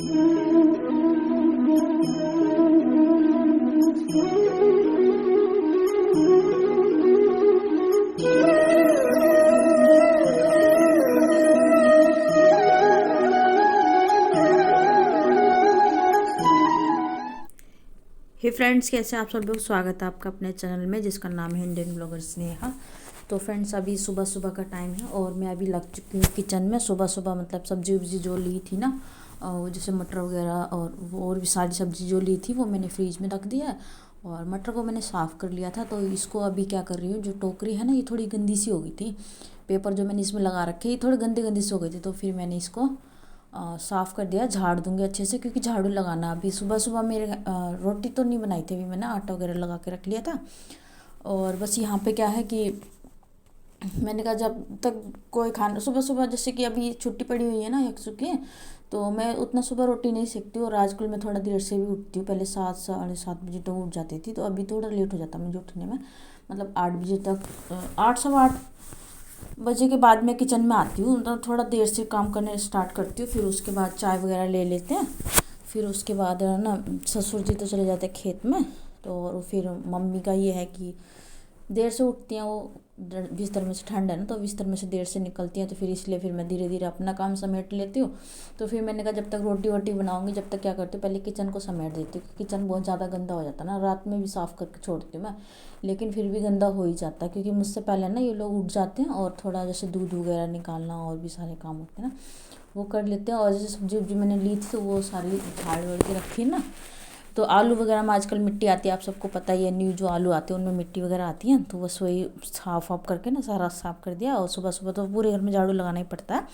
हे friends, कैसे आप सब लोग। स्वागत है आपका अपने चैनल में जिसका नाम है इंडियन ब्लॉगर स्नेहा। तो फ्रेंड्स, अभी सुबह सुबह का टाइम है और मैं अभी लग चुकी हूँ किचन में। सुबह सुबह मतलब सब्जी वब्जी जो ली थी ना, जैसे मटर वगैरह और भी सारी सब्जी जो ली थी वो मैंने फ्रीज में रख दिया है। और मटर को मैंने साफ़ कर लिया था। तो इसको अभी क्या कर रही हूँ, जो टोकरी है ना ये थोड़ी गंदी सी हो गई थी। पेपर जो मैंने इसमें लगा रखे ये थोड़े गंदे गंदे से हो गए थे। तो फिर मैंने इसको साफ़ कर दिया, झाड़ दूंगी अच्छे से, क्योंकि झाड़ू लगाना। अभी सुबह सुबह मेरे रोटी तो नहीं बनाई थी, अभी मैंने आटा वगैरह लगा के रख लिया था। और बस यहाँ पे क्या है कि मैंने कहा जब तक कोई खाना सुबह सुबह, जैसे कि अभी छुट्टी पड़ी हुई है ना यकसु की, तो मैं उतना सुबह रोटी नहीं सेकती। और आजकल मैं थोड़ा देर से भी उठती हूँ। पहले 7 7:30 बजे तो उठ जाती थी, तो अभी थोड़ा लेट हो जाता मुझे उठने में। मतलब 8 बजे तक 8 सवा 8 बजे के बाद मैं किचन में आती हूँ। तो थोड़ा देर से काम करने स्टार्ट करती हूँ। फिर उसके बाद चाय वगैरह ले लेते हैं। फिर उसके बाद ना ससुर जी तो चले जाते हैं खेत में। तो और फिर मम्मी का ये है कि देर से उठती हैं वो, बिस्तर में से ठंड है ना, तो बिस्तर में से देर से निकलती हैं। तो फिर इसलिए फिर मैं धीरे धीरे अपना काम समेट लेती हूँ। तो फिर मैंने कहा जब तक रोटी वोटी बनाऊंगी, जब तक क्या करती हूँ, पहले किचन को समेट देती हूँ। किचन बहुत ज़्यादा गंदा हो जाता है ना, रात में भी साफ़ करके छोड़ती हूँ मैं, लेकिन फिर भी गंदा हो ही जाता है। क्योंकि मुझसे पहले ना ये लोग उठ जाते हैं और थोड़ा जैसे दूध वगैरह निकालना और भी सारे काम होते हैं ना, वो कर लेते हैं। और जैसे सब्जी वब्जी मैंने ली थी तो वो सारी झाड़ वड़ के रखी है ना। तो आलू वगैरह में आजकल मिट्टी आती है, आप सबको पता ही है। न्यू जो आलू आते हैं उनमें मिट्टी वगैरह आती है। तो बस वही साफ वाफ करके ना सारा साफ़ कर दिया। और सुबह सुबह तो पूरे घर में झाड़ू लगाना ही पड़ता है।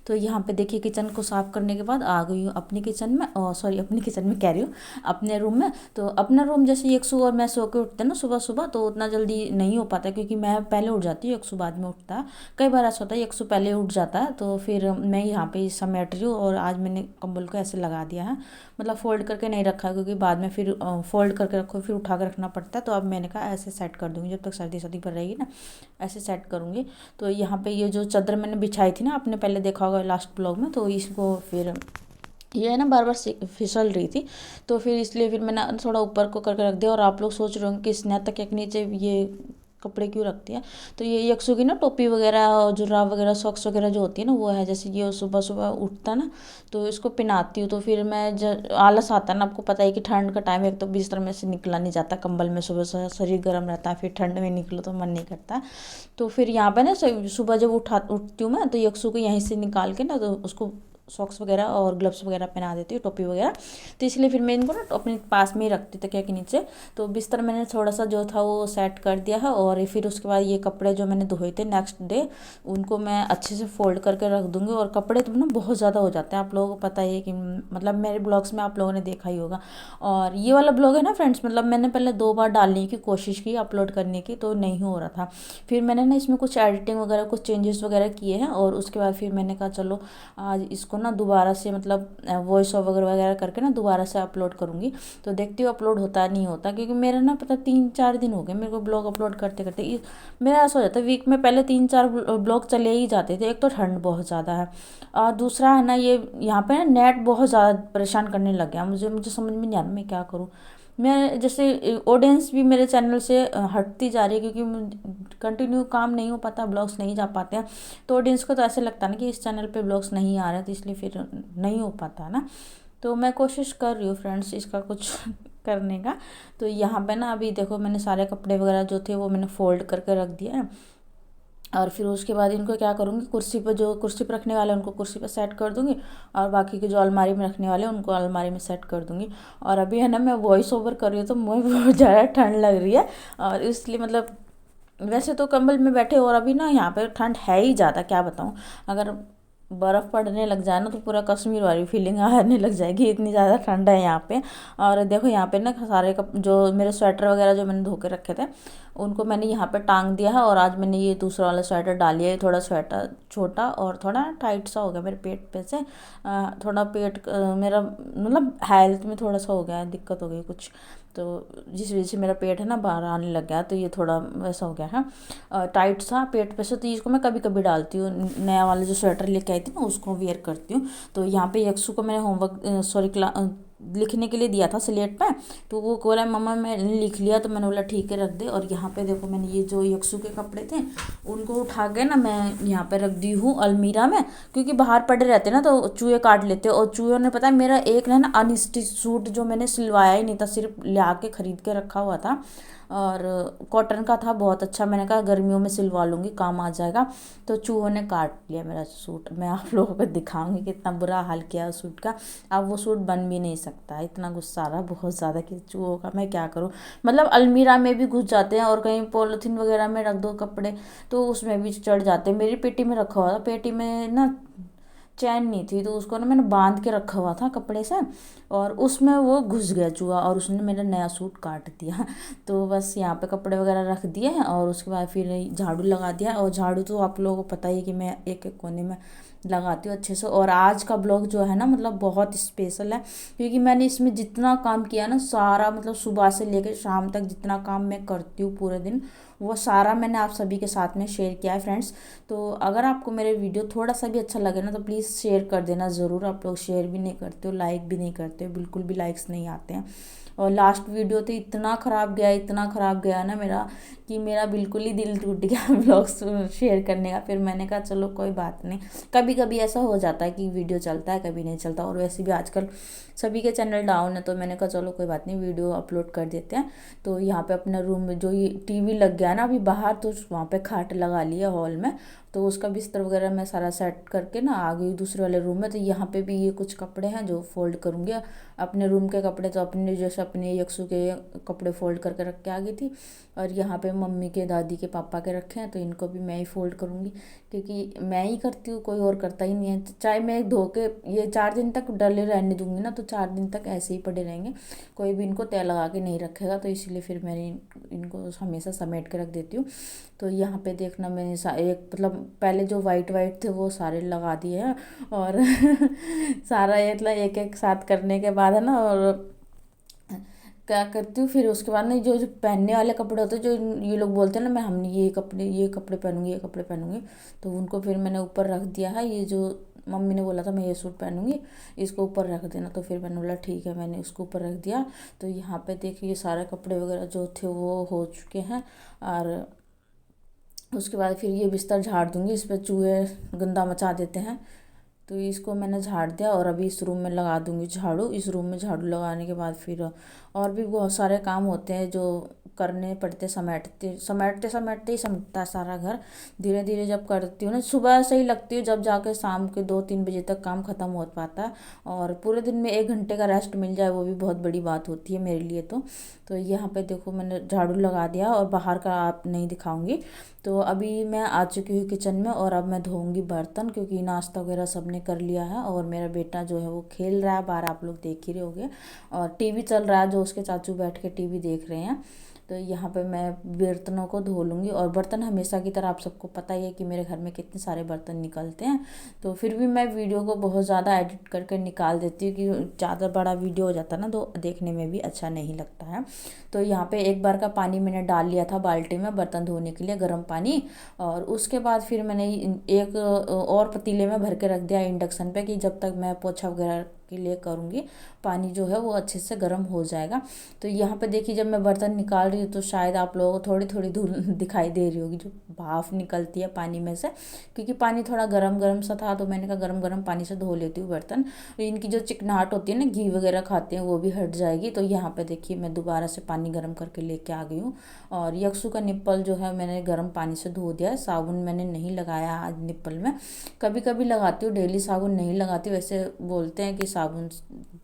तो यहाँ पे देखिए किचन को साफ़ करने के बाद आ गई हूँ अपनी किचन में, और सॉरी अपनी किचन में कह रही हूँ, अपने रूम में। तो अपना रूम जैसे यकसु और मैं सो के उठते हैं ना सुबह सुबह, तो उतना जल्दी नहीं हो पाता, क्योंकि मैं पहले उठ जाती हूँ, यकसु बाद में उठता है। कई बार ऐसा होता है यकसु पहले उठ जाता है। तो फिर मैं यहाँ पे समेट रही हूँ। और आज मैंने कंबल को ऐसे लगा दिया है, मतलब फोल्ड करके नहीं रखा, क्योंकि बाद में फिर फोल्ड करके रखो फिर उठा कर रखना पड़ता है। तो अब मैंने कहा ऐसे सेट कर दूँगी, जब तक सर्दी सर्दी पर रहेगी ना ऐसे सेट करूँगी। तो यहाँ पे ये जो चादर मैंने बिछाई थी ना, आपने पहले देखा होगा लास्ट ब्लॉग में, तो इसको फिर ये है ना बार बार फिसल रही थी। तो फिर इसलिए फिर मैंने थोड़ा ऊपर को करके रख दिया। और आप लोग सोच रहे होंगे कि स्नेहा तक के नीचे ये कपड़े क्यों रखती है। तो ये यकसु की ना टोपी वगैरह और जुराब वगैरह सॉक्स वगैरह जो होती है ना, वो है। जैसे ये सुबह सुबह उठता ना तो इसको पहनाती हूँ। तो फिर मैं आलस आता है ना, आपको पता है कि ठंड का टाइम है, एक तो बिस्तर में से निकला नहीं जाता, कंबल में सुबह सुबह शरीर गर्म रहता है, फिर ठंड में निकलो तो मन नहीं करता। तो फिर यहाँ पे ना सुबह जब उठती हूँ मैं, तो यकसु को यहीं से निकाल के ना तो उसको सॉक्स वगैरह और ग्लव्स वगैरह पहना देती हूँ, टोपी वगैरह। तो इसलिए फिर मैं इनको ना अपने पास में ही रखती तकिया के नीचे। तो बिस्तर मैंने थोड़ा सा जो था वो सेट कर दिया है। और फिर उसके बाद ये कपड़े जो मैंने धोए थे नेक्स्ट डे, उनको मैं अच्छे से फोल्ड करके रख दूँगी। और कपड़े तो ना बहुत ज़्यादा हो जाते हैं, आप लोगों को पता ही है कि मतलब मेरे ब्लॉग्स में आप लोगों ने देखा ही होगा। और ये वाला ब्लॉग है ना फ्रेंड्स, मतलब मैंने पहले 2 बार डालने की कोशिश की, अपलोड करने की, तो नहीं हो रहा था। फिर मैंने ना इसमें कुछ एडिटिंग वगैरह कुछ चेंजेस वगैरह किए हैं। और उसके बाद फिर मैंने कहा चलो आज इसको ना दोबारा से मतलब वॉइस ओवर वगैरह करके ना दोबारा से अपलोड करूँगी। तो देखती हूँ अपलोड होता नहीं होता, क्योंकि मेरा ना पता 3-4 दिन हो गए मेरे को ब्लॉग अपलोड करते करते। मेरा ऐसा हो जाता है वीक में पहले 3-4 ब्लॉग चले ही जाते थे। एक तो ठंड बहुत ज़्यादा है और दूसरा है ना ये यहाँ पे ना नेट बहुत ज़्यादा परेशान करने लग गया। मुझे समझ में नहीं आ रहा मैं क्या करूँ। मैं जैसे ऑडियंस भी मेरे चैनल से हटती जा रही है, क्योंकि कंटिन्यू काम नहीं हो पाता, ब्लॉग्स नहीं जा पाते हैं। तो ऑडियंस को तो ऐसे लगता है ना कि इस चैनल पे ब्लॉग्स नहीं आ रहे, तो इसलिए फिर नहीं हो पाता है ना। तो मैं कोशिश कर रही हूँ फ्रेंड्स इसका कुछ करने का। तो यहाँ पे ना अभी देखो मैंने सारे कपड़े वगैरह जो थे वो मैंने फोल्ड करके रख दिया है। और फिर उसके बाद इनको क्या करूँगी, कुर्सी पर जो कुर्सी पर रखने वाले हैं उनको कुर्सी पर सेट कर दूँगी। और बाकी के जो अलमारी में रखने वाले हैं उनको अलमारी में सेट कर दूँगी। और अभी है ना मैं वॉइस ओवर कर रही हूँ, तो मुझे बहुत ज़्यादा ठंड लग रही है। और इसलिए मतलब वैसे तो कंबल में बैठे, और अभी ना यहाँ पे ठंड है ही ज़्यादा, क्या बताऊँ। अगर बर्फ़ पड़ने लग जाए ना तो पूरा कश्मीर वाली फीलिंग आने लग जाएगी, इतनी ज़्यादा ठंड है यहाँ पे। और देखो यहाँ पे ना सारे जो मेरे स्वेटर वगैरह जो मैंने धो के रखे थे उनको मैंने यहाँ पे टांग दिया है। और आज मैंने ये दूसरा वाला स्वेटर डाल लिया है। थोड़ा स्वेटर छोटा और थोड़ा टाइट सा हो गया मेरे पेट पे से, थोड़ा पेट मेरा मतलब हेल्थ में थोड़ा सा हो गया है, दिक्कत हो गई कुछ। तो जिस वजह से मेरा पेट है ना बाहर आने लग गया, तो ये थोड़ा वैसा हो गया है टाइट सा पेट पे से। तो इसको मैं कभी कभी डालती हूँ, नया वाला जो स्वेटर लेके आई थी ना उसको वेयर करती हूँ। तो यहाँ पे यक्षु को मैंने होमवर्क लिखने के लिए दिया था स्लेट पे, तो वो बोला मम्मा मैंने लिख लिया। तो मैंने बोला ठीक है रख दे। और यहाँ पे देखो मैंने ये जो यक्षु के कपड़े थे उनको उठा के ना मैं यहाँ पे रख दी हूँ अलमीरा में, क्योंकि बाहर पड़े रहते ना तो चूहे काट लेते। और चूहों ने पता है मेरा एक ना अनस्टिच सूट जो मैंने सिलवाया ही नहीं था, सिर्फ ला के खरीद के रखा हुआ था और कॉटन का था बहुत अच्छा, मैंने कहा गर्मियों में सिलवा लूँगी काम आ जाएगा। तो चूहों ने काट लिया मेरा सूट। मैं आप लोगों को दिखाऊंगी कि इतना बुरा हाल किया उस सूट का। अब वो सूट बन भी नहीं सकता, इतना गुस्सा आ रहा बहुत ज़्यादा कि चूहों का मैं क्या करूँ। मतलब अलमीरा में भी घुस जाते हैं और कहीं पॉलीथीन वगैरह में रख दो कपड़े तो उसमें भी चढ़ जाते हैं। मेरी पेटी में रखा हुआ था, पेटी में ना चैन नहीं थी तो उसको ना मैंने बांध के रखा हुआ था कपड़े से, और उसमें वो घुस गया चूहा और उसने मेरा नया सूट काट दिया। तो बस यहाँ पे कपड़े वगैरह रख दिए हैं और उसके बाद फिर झाड़ू लगा दिया। और झाड़ू तो आप लोगों को पता ही है कि मैं एक एक कोने में लगाती हूँ अच्छे से। और आज का ब्लॉग जो है ना मतलब बहुत स्पेशल है, क्योंकि मैंने इसमें जितना काम किया ना सारा, मतलब सुबह से लेकर शाम तक जितना काम मैं करती हूँ पूरे दिन वो सारा मैंने आप सभी के साथ में शेयर किया है फ्रेंड्स। तो अगर आपको मेरे वीडियो थोड़ा सा भी अच्छा लगे ना तो प्लीज़ शेयर कर देना ज़रूर। आप लोग शेयर भी नहीं करते हो, लाइक भी नहीं करते हो, बिल्कुल भी लाइक्स नहीं आते हैं। और लास्ट वीडियो तो इतना ख़राब गया, इतना ख़राब गया ना मेरा कि मेरा बिल्कुल ही दिल टूट गया ब्लॉग्स शेयर करने का। फिर मैंने कहा चलो कोई बात नहीं, कभी कभी ऐसा हो जाता है कि वीडियो चलता है कभी नहीं चलता। और वैसे भी आजकल सभी के चैनल डाउन है तो मैंने कहा चलो कोई बात नहीं वीडियो अपलोड कर देते हैं। तो यहाँ पे अपना रूम में जो ये टीवी लग गया ना अभी बाहर, तो वहाँ पे खाट लगा लिया हॉल में, तो उसका बिस्तर वगैरह मैं सारा सेट करके ना आ गई दूसरे वाले रूम में। तो यहाँ पे भी ये कुछ कपड़े हैं जो फोल्ड करूँगी। अपने रूम के कपड़े तो अपने जैसे अपने यक्षु के कपड़े फोल्ड करके रख के आ गई थी, और यहाँ पे मम्मी के दादी के पापा के रखे हैं तो इनको भी मैं ही फोल्ड करूँगी, क्योंकि मैं ही करती हूँ कोई और करता ही नहीं है। चाहे मैं धो के ये 4 दिन तक डले रहने दूँगी ना तो 4 दिन तक ऐसे ही पड़े रहेंगे, कोई भी इनको तय लगा के नहीं रखेगा। तो इसीलिए फिर मैं इनको हमेशा समेट के रख देती हूँ। तो यहाँ पे देखना मैंने एक मतलब पहले जो वाइट वाइट थे वो सारे लगा दिए हैं और सारा मतलब एक एक साथ करने के बाद है ना, और क्या करती हूँ फिर उसके बाद ना जो पहनने वाले कपड़े होते हैं जो ये लोग बोलते हैं ना मैं हमने ये कपड़े पहनूंगी, ये कपड़े पहनूंगी, तो उनको फिर मैंने ऊपर रख दिया है। ये जो मम्मी ने बोला था मैं ये सूट पहनूंगी इसको ऊपर रख देना, तो फिर मैंने बोला ठीक है, मैंने उसको ऊपर रख दिया। तो यहाँ पे देखिए सारे कपड़े वगैरह जो थे वो हो चुके हैं। और उसके बाद फिर ये बिस्तर झाड़ दूँगी, इस पर चूहे गंदा मचा देते हैं। तो इसको मैंने झाड़ दिया और अभी इस रूम में लगा दूँगी झाड़ू। इस रूम में झाड़ू लगाने के बाद फिर और भी बहुत सारे काम होते हैं जो करने पड़ते, समेटते समेटते समेटते ही समेटता है सारा घर। धीरे धीरे जब करती हूँ ना सुबह से ही लगती हूँ, जब जाके शाम के 2-3 बजे तक काम ख़त्म हो पाता है। और पूरे दिन में 1 घंटे का रेस्ट मिल जाए वो भी बहुत बड़ी बात होती है मेरे लिए। तो यहाँ पे देखो मैंने झाड़ू लगा दिया और बाहर का आप नहीं दिखाऊंगी। तो अभी मैं आ चुकी हूँ किचन में और अब मैं धोऊंगी बर्तन, क्योंकि नाश्ता वगैरह सबने कर लिया है। और मेरा बेटा जो है वो खेल रहा है बाहर, आप लोग देख ही रहे होगे, और टीवी चल रहा है जो उसके चाचू बैठ के टीवी देख रहे हैं। तो यहाँ पे मैं बर्तनों को धो लूँगी। और बर्तन हमेशा की तरह आप सबको पता ही है कि मेरे घर में कितने सारे बर्तन निकलते हैं, तो फिर भी मैं वीडियो को बहुत ज़्यादा एडिट करके निकाल देती हूँ कि ज़्यादा बड़ा वीडियो हो जाता है ना तो देखने में भी अच्छा नहीं लगता है। तो यहाँ पे एक बार का पानी मैंने डाल लिया था बाल्टी में बर्तन धोने के लिए, गर्म पानी। और उसके बाद फिर मैंने एक और पतीले में भर के रख दिया इंडक्शन पे कि जब तक मैं पोछा वगैरह के लिए करूँगी पानी जो है वो अच्छे से गर्म हो जाएगा। तो यहाँ पे देखिए जब मैं बर्तन निकाल रही हूँ तो शायद आप लोगों को थोड़ी थोड़ी धूल दिखाई दे रही होगी जो भाप निकलती है पानी में से, क्योंकि पानी थोड़ा गरम गरम सा था। तो मैंने कहा गरम गरम पानी से धो लेती हूँ बर्तन, इनकी जो चिकनाहट होती है ना घी वगैरह खाते हैं वो भी हट जाएगी। तो यहाँ पे देखिए मैं दोबारा से पानी गर्म करके लेके आ गई हूँ। और यक्षु का निप्पल जो है मैंने गर्म पानी से धो दिया है, साबुन मैंने नहीं लगाया आज निप्पल में, कभी कभी लगाती हूँ, डेली साबुन नहीं लगाती। वैसे बोलते हैं कि साबुन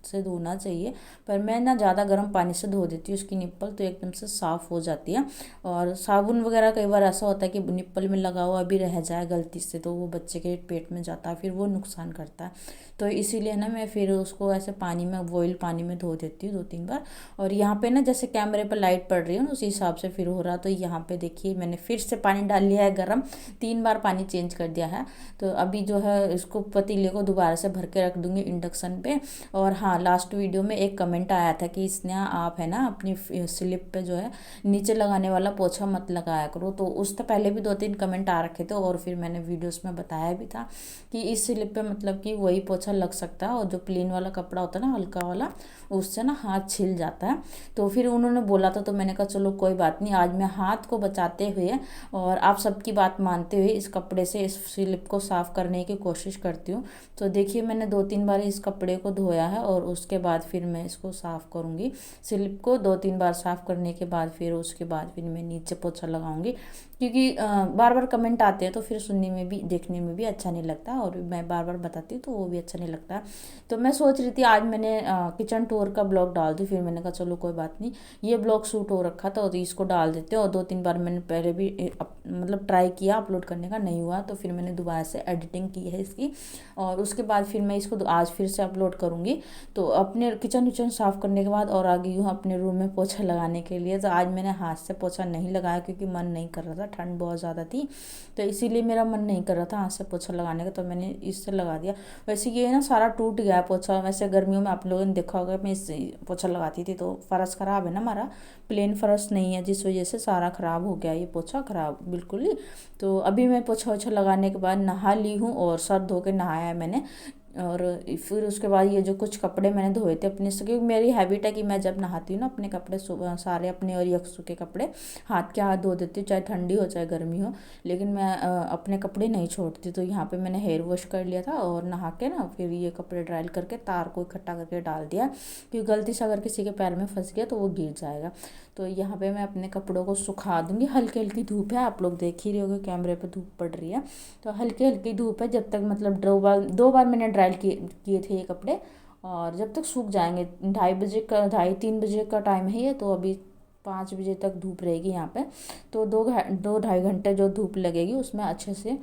से धोना चाहिए, पर मैं ना ज़्यादा गर्म पानी से धो देती हूँ उसकी निप्पल, तो एकदम से साफ़ हो जाती है। और साबुन वगैरह कई बार ऐसा होता है कि निप्पल में लगा हुआ भी रह जाए गलती से तो वो बच्चे के पेट में जाता है, फिर वो नुकसान करता है। तो इसीलिए ना मैं फिर उसको ऐसे पानी में, बॉयल पानी में धो देती हूँ 2-3 बार। और यहाँ पे ना जैसे कैमरे पर लाइट पड़ रही है ना, उसी हिसाब से फिर हो रहा। तो यहाँ पे देखिए मैंने फिर से पानी डाल लिया है गर्म, 3 बार पानी चेंज कर दिया है। तो अभी जो है इसको पतीले को दोबारा से भर के रख दूंगी इंडक्शन पे। और हाँ, लास्ट वीडियो में एक कमेंट आया था कि स्नेहा आप है ना अपनी स्लिप पे जो है नीचे लगाने वाला पोछा मत लगाया करो। तो उससे पहले भी 2-3 कमेंट आ रखे थे, और फिर मैंने वीडियोस में बताया भी था कि इस स्लिप पे मतलब कि वही पोछा लग सकता है, और जो प्लेन वाला कपड़ा होता है ना, हल्का वाला, उससे ना हाथ छिल जाता है। तो फिर उन्होंने बोला था, तो मैंने कहा चलो कोई बात नहीं, आज मैं हाथ को बचाते हुए और आप सबकी बात मानते हुए इस कपड़े से इस स्लिप को साफ़ करने की कोशिश करती हूँ। तो देखिए मैंने 2-3 बार इस कपड़े को धोया है, और उसके बाद फिर मैं इसको साफ़ करूँगी। स्लिप को 2-3 बार साफ़ करने के बाद फिर उसके बाद फिर मैं नीचे पोछा लगाऊंगी, क्योंकि बार बार कमेंट आते हैं तो फिर सुनने में भी, देखने में भी अच्छा नहीं लगता, और मैं बार बार बताती हूँ तो वो भी अच्छा नहीं लगता। तो मैं सोच रही थी आज मैंने किचन टूर का ब्लॉग डाल दूँ, फिर मैंने कहा चलो कोई बात नहीं, ये ब्लॉग शूट हो रखा था तो इसको डाल देते हैं। और 2-3 बार मैंने पहले भी मतलब ट्राई किया अपलोड करने का, नहीं हुआ, तो फिर मैंने दोबारा से एडिटिंग की है इसकी, और उसके बाद फिर मैं इसको आज फिर से अपलोड करूँगी। तो अपने किचन विचन साफ़ करने के बाद और आ गई हूँ अपने रूम में पोछा लगाने के लिए। तो आज मैंने हाथ से पोछा नहीं लगाया, क्योंकि मन नहीं कर रहा था, ठंड बहुत ज़्यादा थी, तो इसीलिए मेरा मन नहीं कर रहा था हाथ से पोछा लगाने का, तो मैंने इससे लगा दिया। वैसे ये ना सारा टूट गया पोछा। वैसे गर्मियों में आप लोगों ने देखा होगा मैं इससे पोछा लगाती थी, तो फर्श ख़राब है ना हमारा, प्लेन फर्श नहीं है, जिस वजह से सारा ख़राब हो गया ये पोछा, ख़राब बिल्कुल ही। तो अभी मैं पोछा वोछा लगाने के बाद नहा ली हूँ, और सर धो के नहाया है मैंने। और फिर उसके बाद ये जो कुछ कपड़े मैंने धोए थे अपने से, क्योंकि मेरी हैबिट है कि मैं जब नहाती हूँ ना अपने कपड़े सुबह सारे अपने और यक्षु के कपड़े हाथ के हाथ धो देती हूँ, चाहे ठंडी हो चाहे गर्मी हो, लेकिन मैं अपने कपड़े नहीं छोड़ती। तो यहाँ पे मैंने हेयर वॉश कर लिया था, और नहा के ना फिर ये कपड़े ड्राई करके तार को इकट्ठा करके डाल दिया, क्योंकि गलती से अगर किसी के पैर में फंस गया तो वो गिर जाएगा। तो यहाँ पे मैं अपने कपड़ों को सुखा दूँगी। हल्की हल्की धूप है, आप लोग देख ही रहे होगे कैमरे पे धूप पड़ रही है, तो हल्की हल्की धूप है। जब तक मतलब 2 बार मैंने ड्राई किए थे ये कपड़े, और जब तक सूख जाएंगे, 2:30 बजे का, 2:30-3 बजे का टाइम है ये, तो अभी 5 बजे तक धूप रहेगी यहाँ पे। तो 2-2.5 घंटे जो धूप लगेगी उसमें अच्छे से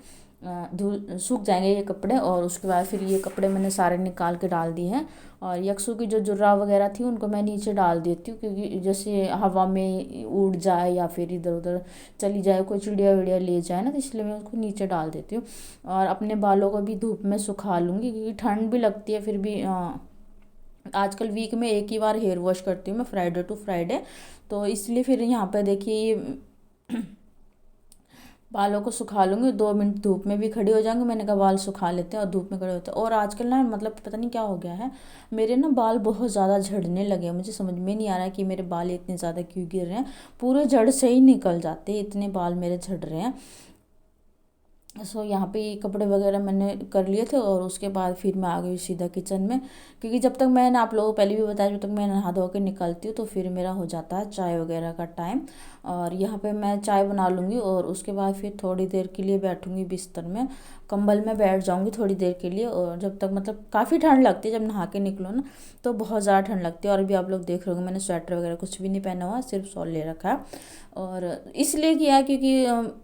धुल सूख जाएंगे ये कपड़े। और उसके बाद फिर ये कपड़े मैंने सारे निकाल के डाल दिए हैं, और यक्षु की जो जुर्रा वगैरह थी उनको मैं नीचे डाल देती हूँ, क्योंकि जैसे हवा में उड़ जाए या फिर इधर उधर चली जाए, कोई चिड़िया विड़िया ले जाए ना, तो इसलिए मैं उसको नीचे डाल देती हूँ। और अपने बालों को भी धूप में सुखा लूँगी, क्योंकि ठंड भी लगती है। फिर भी आजकल वीक में एक ही बार हेयर वॉश करती हूँ मैं, फ्राइडे टू फ्राइडे। तो इसलिए फिर यहाँ पे देखिए ये बालों को सुखा लूँगी, 2 मिनट धूप में भी खड़ी हो जाऊँगी। मैंने कहा बाल सुखा लेते हैं, और धूप में खड़े होते हैं। और आजकल ना मतलब पता नहीं क्या हो गया है, मेरे ना बाल बहुत ज़्यादा झड़ने लगे हैं। मुझे समझ में नहीं आ रहा है कि मेरे बाल इतने ज़्यादा क्यों गिर रहे हैं, पूरे जड़ से ही निकल जाते हैं, इतने बाल मेरे झड़ रहे हैं। सो यहाँ पे ये कपड़े वगैरह मैंने कर लिए थे, और उसके बाद फिर मैं आ गई सीधा किचन में, क्योंकि जब तक मैं ना, आप लोगों को पहले भी बताया, जब तक मैं नहा धो के निकलती हूँ तो फिर मेरा हो जाता है चाय वगैरह का टाइम। और यहाँ पे मैं चाय बना लूँगी, और उसके बाद फिर थोड़ी देर के लिए बैठूँगी बिस्तर में, कंबल में बैठ जाऊँगी थोड़ी देर के लिए। और जब तक मतलब काफ़ी ठंड लगती है, जब नहा के निकलो ना तो बहुत ज़्यादा ठंड लगती है। और अभी आप लोग देख रहे होंगे मैंने स्वेटर वगैरह कुछ भी नहीं पहना हुआ, सिर्फ शॉल ले रखा है। और इसलिए किया क्योंकि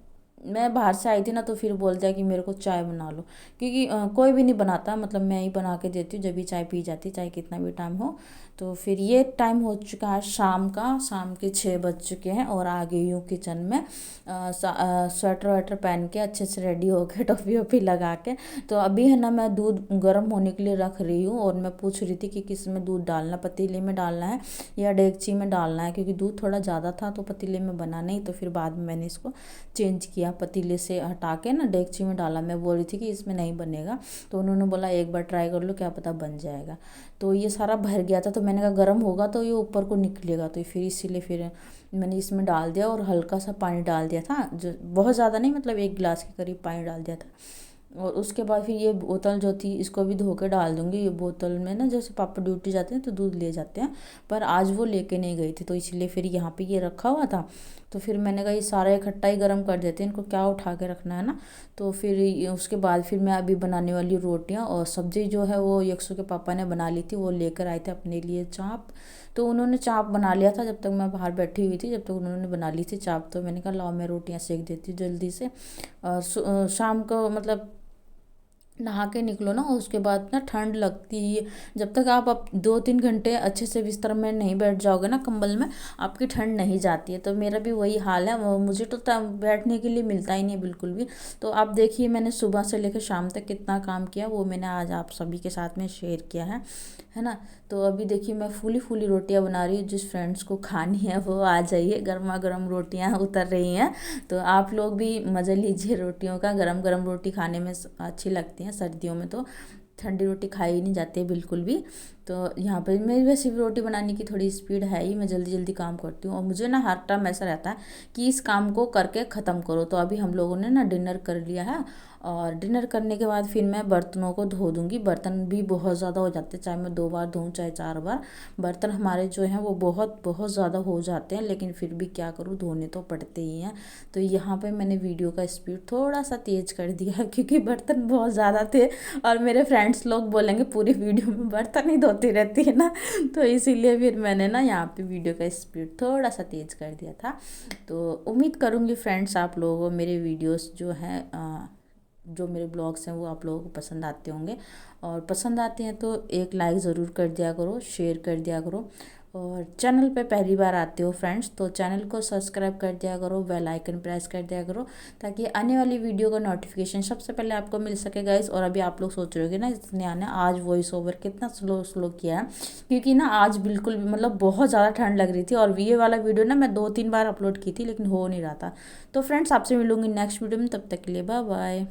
मैं बाहर से आई थी ना, तो फिर बोल दिया कि मेरे को चाय बना लो, क्योंकि कोई भी नहीं बनाता, मतलब मैं ही बना के देती हूँ जब भी चाय पी जाती, चाहे कितना भी टाइम हो। तो फिर ये टाइम हो चुका है शाम का, शाम के 6 बज चुके हैं, और आ गई हूँ किचन में स्वेटर वेटर पहन के अच्छे से रेडी होके टोपी वोपी लगा के। तो अभी है ना मैं दूध गर्म होने के लिए रख रही हूँ, और मैं पूछ रही थी कि किस में दूध डालना, पतीले में डालना है या डेगची में डालना है, क्योंकि दूध थोड़ा ज़्यादा था तो पतीले में बना नहीं। तो फिर बाद में मैंने इसको चेंज किया, पतीले से हटा के ना डेगची में डाला। मैं बोल रही थी कि इसमें नहीं बनेगा, तो उन्होंने बोला एक बार ट्राई कर लो, क्या पता बन जाएगा। तो ये सारा भर गया था, तो मैंने कहा गर्म होगा तो ये ऊपर को निकलेगा, तो फिर इसीलिए फिर मैंने इसमें डाल दिया, और हल्का सा पानी डाल दिया था, जो बहुत ज़्यादा नहीं, मतलब 1 गिलास के करीब पानी डाल दिया था। और उसके बाद फिर ये बोतल जो थी इसको भी धो के डाल दूँगी। ये बोतल में ना जैसे पापा ड्यूटी जाते हैं तो दूध ले जाते हैं, पर आज वो लेके नहीं गई थी, तो इसलिए फिर यहाँ पे ये रखा हुआ था। तो फिर मैंने कहा ये सारा इकट्ठा ही गर्म कर देते हैं, इनको क्या उठा के रखना है ना। तो फिर उसके बाद फिर मैं अभी बनाने वाली रोटियाँ, और सब्ज़ी जो है वो यक्षु के पापा ने बना ली थी, वो लेकर आए थे अपने लिए चाप। तो उन्होंने चाप बना लिया था जब तक मैं बाहर बैठी हुई थी, जब तक उन्होंने बना ली थी चाप। तो मैंने कहा लाओ मैं रोटियाँ सेक देती हूँ जल्दी से। और शाम को मतलब नहा के निकलो ना, उसके बाद ना ठंड लगती है। जब तक आप 2-3 घंटे अच्छे से बिस्तर में नहीं बैठ जाओगे ना, कंबल में, आपकी ठंड नहीं जाती है। तो मेरा भी वही हाल है, मुझे तो बैठने के लिए मिलता ही नहीं बिल्कुल भी। तो आप देखिए मैंने सुबह से लेकर शाम तक कितना काम किया, वो मैंने आज आप सभी के साथ में शेयर किया है ना। तो अभी देखिए मैं फूली फूली रोटियां बना रही हूँ, जिस फ्रेंड्स को खानी है वो आ जाइए, गर्मा गर्म रोटियां उतर रही हैं। तो आप लोग भी मज़े लीजिए रोटियों का, गरम गरम रोटी खाने में अच्छी लगती हैं। सर्दियों में तो ठंडी रोटी खाई ही नहीं जाती है बिल्कुल भी। तो यहाँ पर मेरी वैसे भी रोटी बनाने की थोड़ी स्पीड है ही, मैं जल्दी जल्दी काम करती हूँ, और मुझे ना हर टाइम ऐसा रहता है कि इस काम को करके ख़त्म करो। तो अभी हम लोगों ने ना डिनर कर लिया है, और डिनर करने के बाद फिर मैं बर्तनों को धो दूँगी। बर्तन भी बहुत ज़्यादा हो जाते हैं, चाहे मैं 2 बार धोऊँ चाहे 4 बार। बर्तन हमारे जो हैं वो बहुत बहुत ज़्यादा हो जाते हैं, लेकिन फिर भी क्या करूँ, धोने तो पड़ते ही हैं। तो यहाँ पे मैंने वीडियो का स्पीड थोड़ा सा तेज़ कर दिया क्योंकि बर्तन बहुत ज़्यादा थे, और मेरे फ्रेंड्स लोग बोलेंगे पूरी वीडियो में बर्तन ही धोती रहती है ना। तो इसीलिए फिर मैंने ना यहाँ पे वीडियो का स्पीड थोड़ा सा तेज़ कर दिया था। तो उम्मीद करूँगी फ्रेंड्स आप लोगों को मेरे वीडियोस जो हैं जो मेरे ब्लॉग्स हैं वो आप लोगों को पसंद आते होंगे, और पसंद आते हैं तो एक लाइक ज़रूर कर दिया करो, शेयर कर दिया करो। और चैनल पे पहली बार आते हो फ्रेंड्स तो चैनल को सब्सक्राइब कर दिया करो, बेल आइकन प्रेस कर दिया करो, ताकि आने वाली वीडियो का नोटिफिकेशन सबसे पहले आपको मिल सके गाइस। और अभी आप लोग सोच रहे होगे ना इतने आने आज वॉइस ओवर कितना स्लो स्लो किया है, क्योंकि ना आज बिल्कुल भी मतलब बहुत ज़्यादा ठंड लग रही थी, और ये वाला वीडियो ना मैं 2-3 बार अपलोड की थी लेकिन हो नहीं रहा था। तो फ्रेंड्स आपसे मिलूंगी नेक्स्ट वीडियो में, तब तक के लिए बाय बाय।